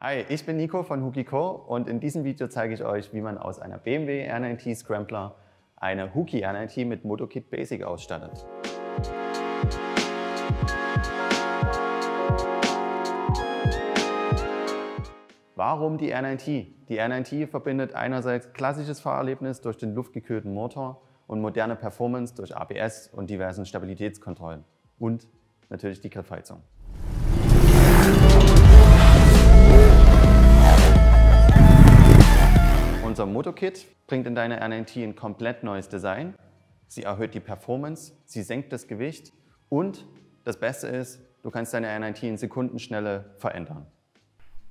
Hi, ich bin Nico von Huki.co und in diesem Video zeige ich euch, wie man aus einer BMW R9T Scrambler eine Huki R9T mit Motokit Basic ausstattet. Warum die R9T? Die R9T verbindet einerseits klassisches Fahrerlebnis durch den luftgekühlten Motor und moderne Performance durch ABS und diversen Stabilitätskontrollen und natürlich die Griffheizung. Unser Motokit bringt in deine R9T ein komplett neues Design. Sie erhöht die Performance, sie senkt das Gewicht und das Beste ist, du kannst deine R9T in Sekundenschnelle verändern.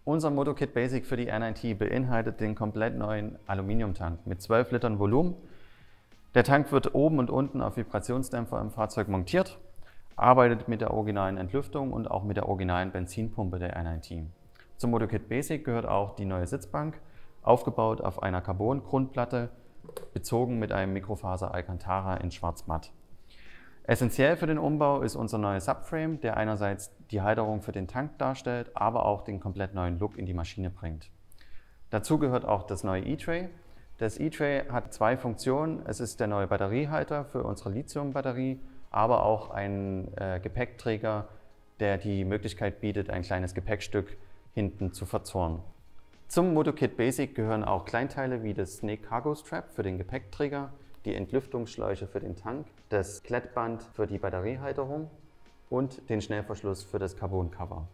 Unser Motokit Basic für die R9T beinhaltet den komplett neuen Aluminiumtank mit 12 Litern Volumen. Der Tank wird oben und unten auf Vibrationsdämpfer im Fahrzeug montiert, arbeitet mit der originalen Entlüftung und auch mit der originalen Benzinpumpe der R9T. Zum Motokit Basic gehört auch die neue Sitzbank, aufgebaut auf einer Carbon-Grundplatte, bezogen mit einem Mikrofaser Alcantara in schwarz-matt. Essentiell für den Umbau ist unser neuer Subframe, der einerseits die Halterung für den Tank darstellt, aber auch den komplett neuen Look in die Maschine bringt. Dazu gehört auch das neue E-Tray. Das E-Tray hat zwei Funktionen. Es ist der neue Batteriehalter für unsere Lithium-Batterie, aber auch ein Gepäckträger, der die Möglichkeit bietet, ein kleines Gepäckstück hinten zu verzurren. Zum Motokit Basic gehören auch Kleinteile wie das Snake Cargo Strap für den Gepäckträger, die Entlüftungsschläuche für den Tank, das Klettband für die Batteriehalterung und den Schnellverschluss für das Carbon Cover.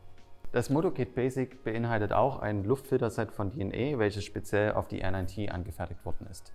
Das Motokit Basic beinhaltet auch ein Luftfilterset von D&E, welches speziell auf die R9T angefertigt worden ist.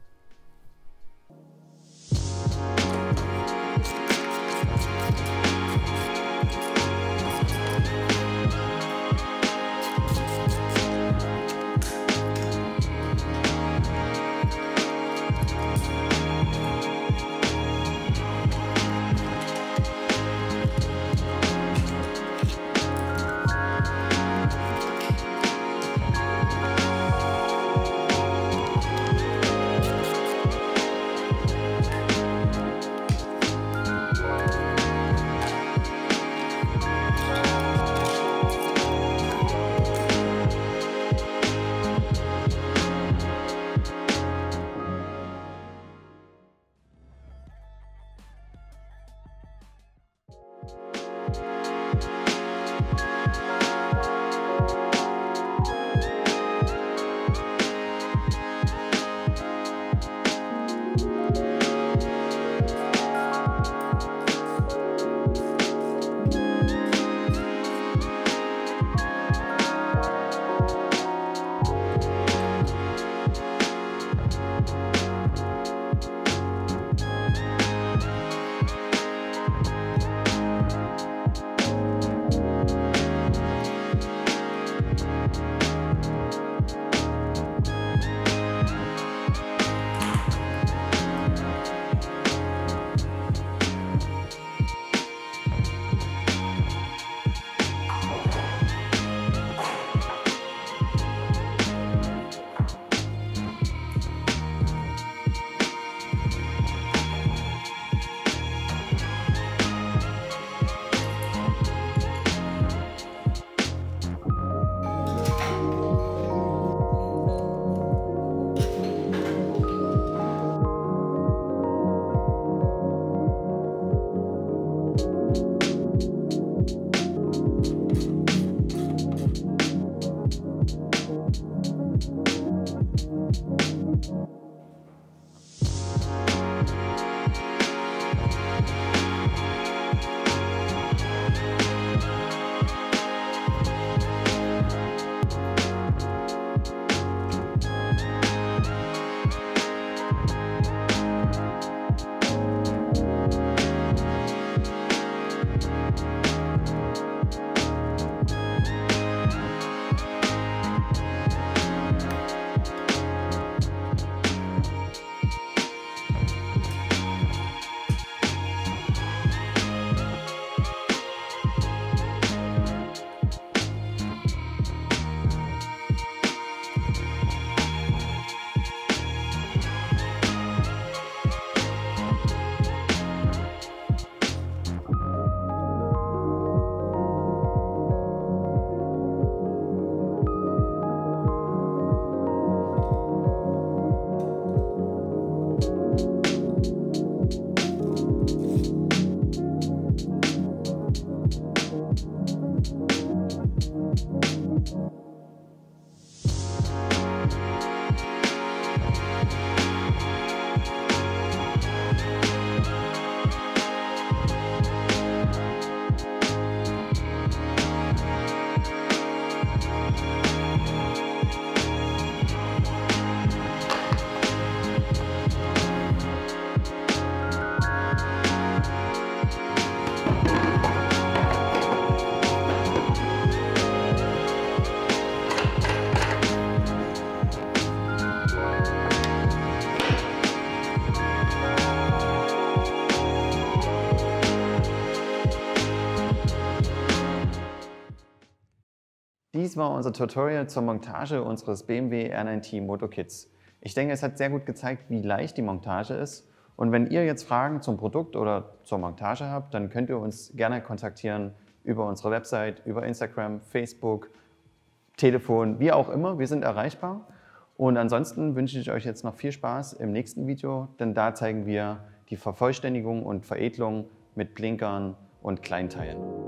dies war unser Tutorial zur Montage unseres BMW R9T Motorkits. Ich denke, es hat sehr gut gezeigt, wie leicht die Montage ist. Und wenn ihr jetzt Fragen zum Produkt oder zur Montage habt, dann könnt ihr uns gerne kontaktieren über unsere Website, über Instagram, Facebook, Telefon, wie auch immer. Wir sind erreichbar. Und ansonsten wünsche ich euch jetzt noch viel Spaß im nächsten Video, denn da zeigen wir die Vervollständigung und Veredelung mit Blinkern und Kleinteilen.